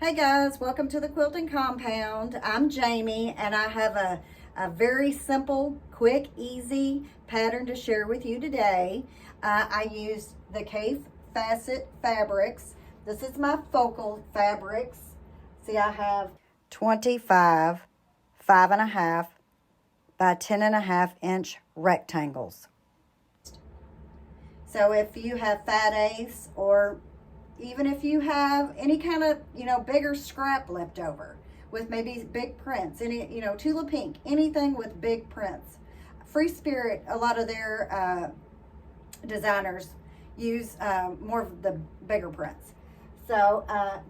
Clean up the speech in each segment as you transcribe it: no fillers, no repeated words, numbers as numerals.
Hey guys, welcome to the Quilting Compound. I'm Jamie and I have a very simple, quick, easy pattern to share with you today. I used the Cave Facet fabrics. This is my focal fabrics. See, I have 25 5.5 by 10.5 inch rectangles. So if you have fat ace, or even if you have any kind of, bigger scrap left over with maybe big prints, any, Tula Pink, anything with big prints. Free Spirit, a lot of their designers use more of the bigger prints. So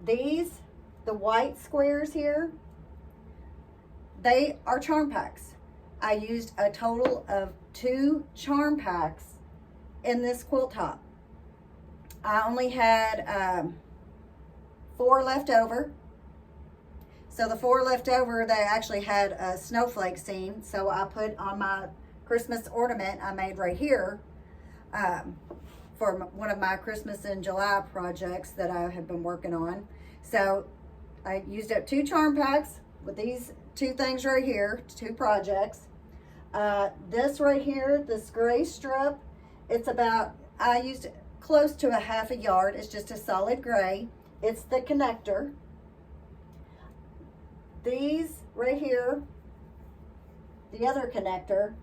the white squares here, they are charm packs. I used a total of 2 charm packs in this quilt top. I only had 4 left over. So the 4 left over, they actually had a snowflake scene. So I put on my Christmas ornament I made right here for one of my Christmas in July projects that I have been working on. So I used up 2 charm packs with these 2 things right here, 2 projects. This right here, this gray strip, it's about, I used close to a half a yard. It's just a solid gray. It's the connector. These right here, the other connector,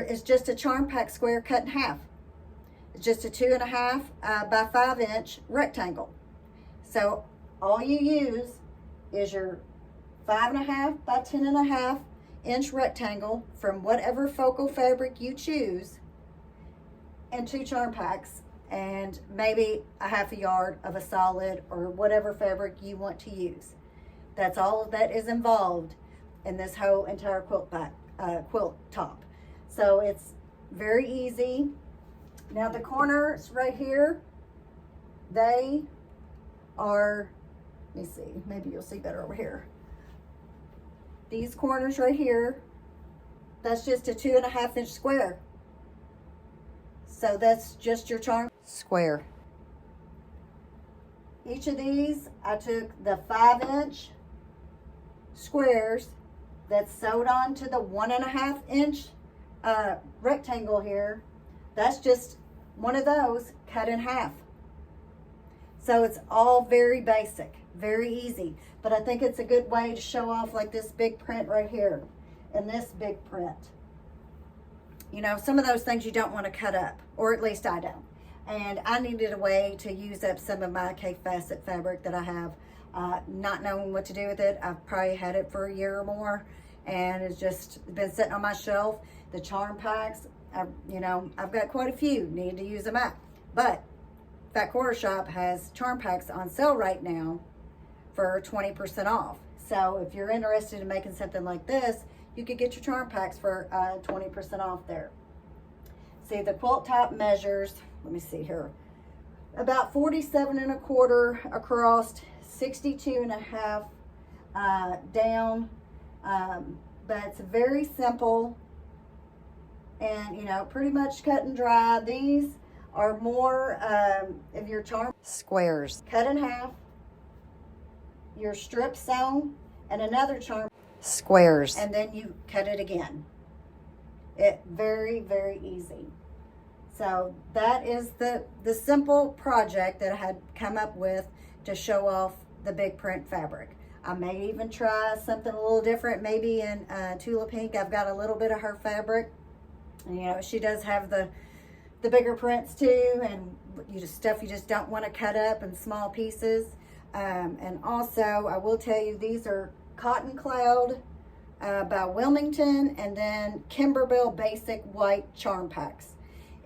is just a charm pack square cut in half. It's just a 2.5 by 5 inch rectangle. So all you use is your 5.5 by 10.5 inch rectangle from whatever focal fabric you choose, and 2 charm packs, and maybe a half a yard of a solid or whatever fabric you want to use. That's all that is involved in this whole entire quilt top. So it's very easy. Now the corners right here, they are, let me see, maybe you'll see better over here. These corners right here, that's just a 2.5 inch square. So that's just your charm square. Each of these, I took the 5 inch squares that's sewed on to the 1.5 inch rectangle here. That's just one of those cut in half. So it's all very basic, very easy. But I think it's a good way to show off like this big print right here and this big print. Some of those things you don't want to cut up, or at least I don't. And I needed a way to use up some of my Cave Facet fabric that I have, not knowing what to do with it. I've probably had it for a year or more, and it's just been sitting on my shelf. The charm packs, I've got quite a few, need to use them up. But Fat Quarter Shop has charm packs on sale right now for 20% off. So if you're interested in making something like this, you could get your charm packs for 20% off there. See, the quilt top measures, let me see here, about 47.25 across, 62.5 down. But it's very simple and, pretty much cut and dry. These are more of your charm squares cut in half, your strip sewn, and another charm squares, and then you cut it again. It very, very easy. So that is the simple project that I had come up with to show off the big print fabric. I may even try something a little different, maybe in Tula Pink. I've got a little bit of her fabric. She does have the bigger prints too, and stuff you just don't want to cut up in small pieces. And also, I will tell you, these are Cotton Cloud by Wilmington, and then Kimberbell Basic White Charm Packs.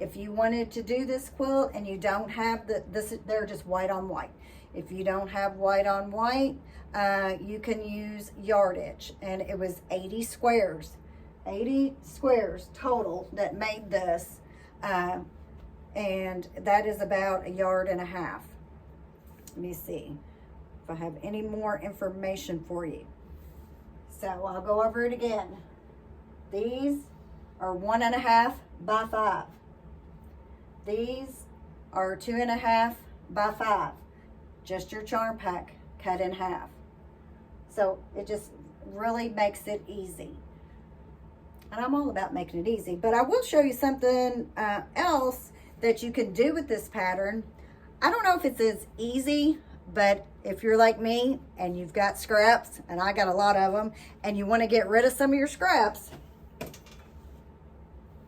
If you wanted to do this quilt and you don't have they're just white on white. If you don't have white on white, you can use yardage, and it was 80 squares total that made this, and that is about 1.5 yards. Let me see if I have any more information for you. So I'll go over it again. These are 1.5 by 5. These are 2.5 by 5. Just your charm pack cut in half. So it just really makes it easy. And I'm all about making it easy, but I will show you something else that you can do with this pattern. I don't know if it's as easy, but if you're like me and you've got scraps, and I got a lot of them, and you want to get rid of some of your scraps,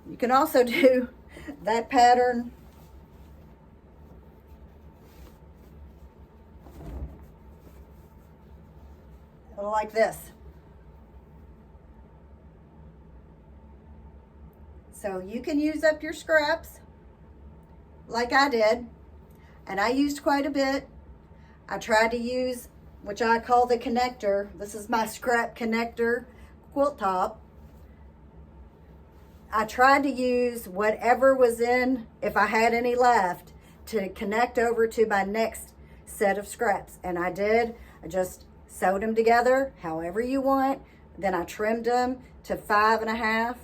you can also do that pattern like this. So you can use up your scraps like I did, and I used quite a bit. I tried to use, which I call the connector. This is my scrap connector quilt top. I tried to use whatever was in, if I had any left, to connect over to my next set of scraps. And I did. I just sewed them together however you want. Then I trimmed them to 5.5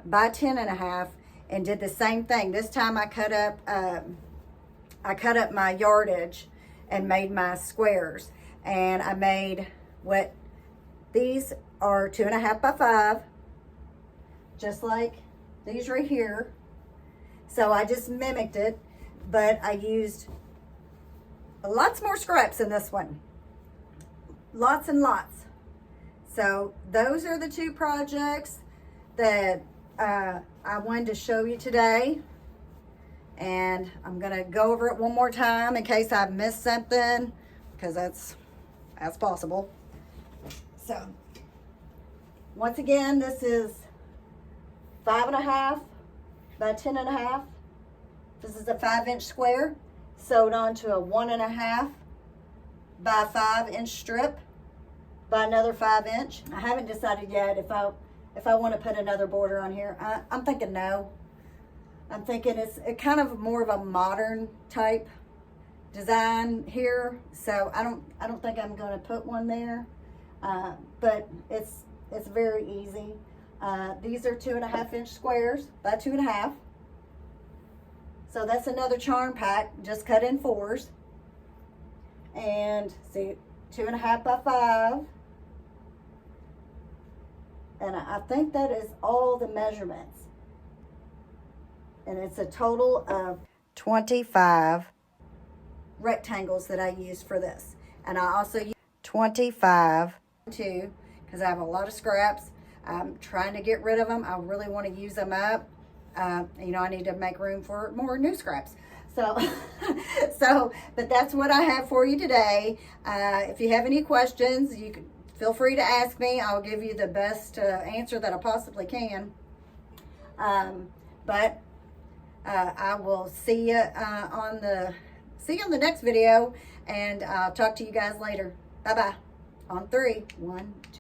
by 10.5 and did the same thing. This time I cut up my yardage and made my squares. And I made what these are 2.5 by 5, just like these right here. So I just mimicked it, but I used lots more scraps in this one. Lots and lots. So those are the two projects that I wanted to show you today. And I'm gonna go over it one more time in case I've missed something, because that's possible. So once again, this is 5.5 by 10.5. This is a 5-inch square sewed onto a 1.5 by 5-inch strip by another 5-inch. I haven't decided yet if I want to put another border on here. I'm thinking no. I'm thinking it's kind of more of a modern type design here, so I don't think I'm going to put one there. But it's very easy. These are 2.5-inch squares by 2.5. So that's another charm pack, just cut in 4s. And see, 2.5 by 5. And I think that is all the measurements. And it's a total of 25 rectangles that I use for this. And I also use 25 too, because I have a lot of scraps. I'm trying to get rid of them. I really want to use them up. You know, I need to make room for more new scraps. So, but that's what I have for you today. If you have any questions, you can feel free to ask me. I'll give you the best answer that I possibly can. But I will see you on the next video, and I'll talk to you guys later. Bye bye. On 3, 1, 2.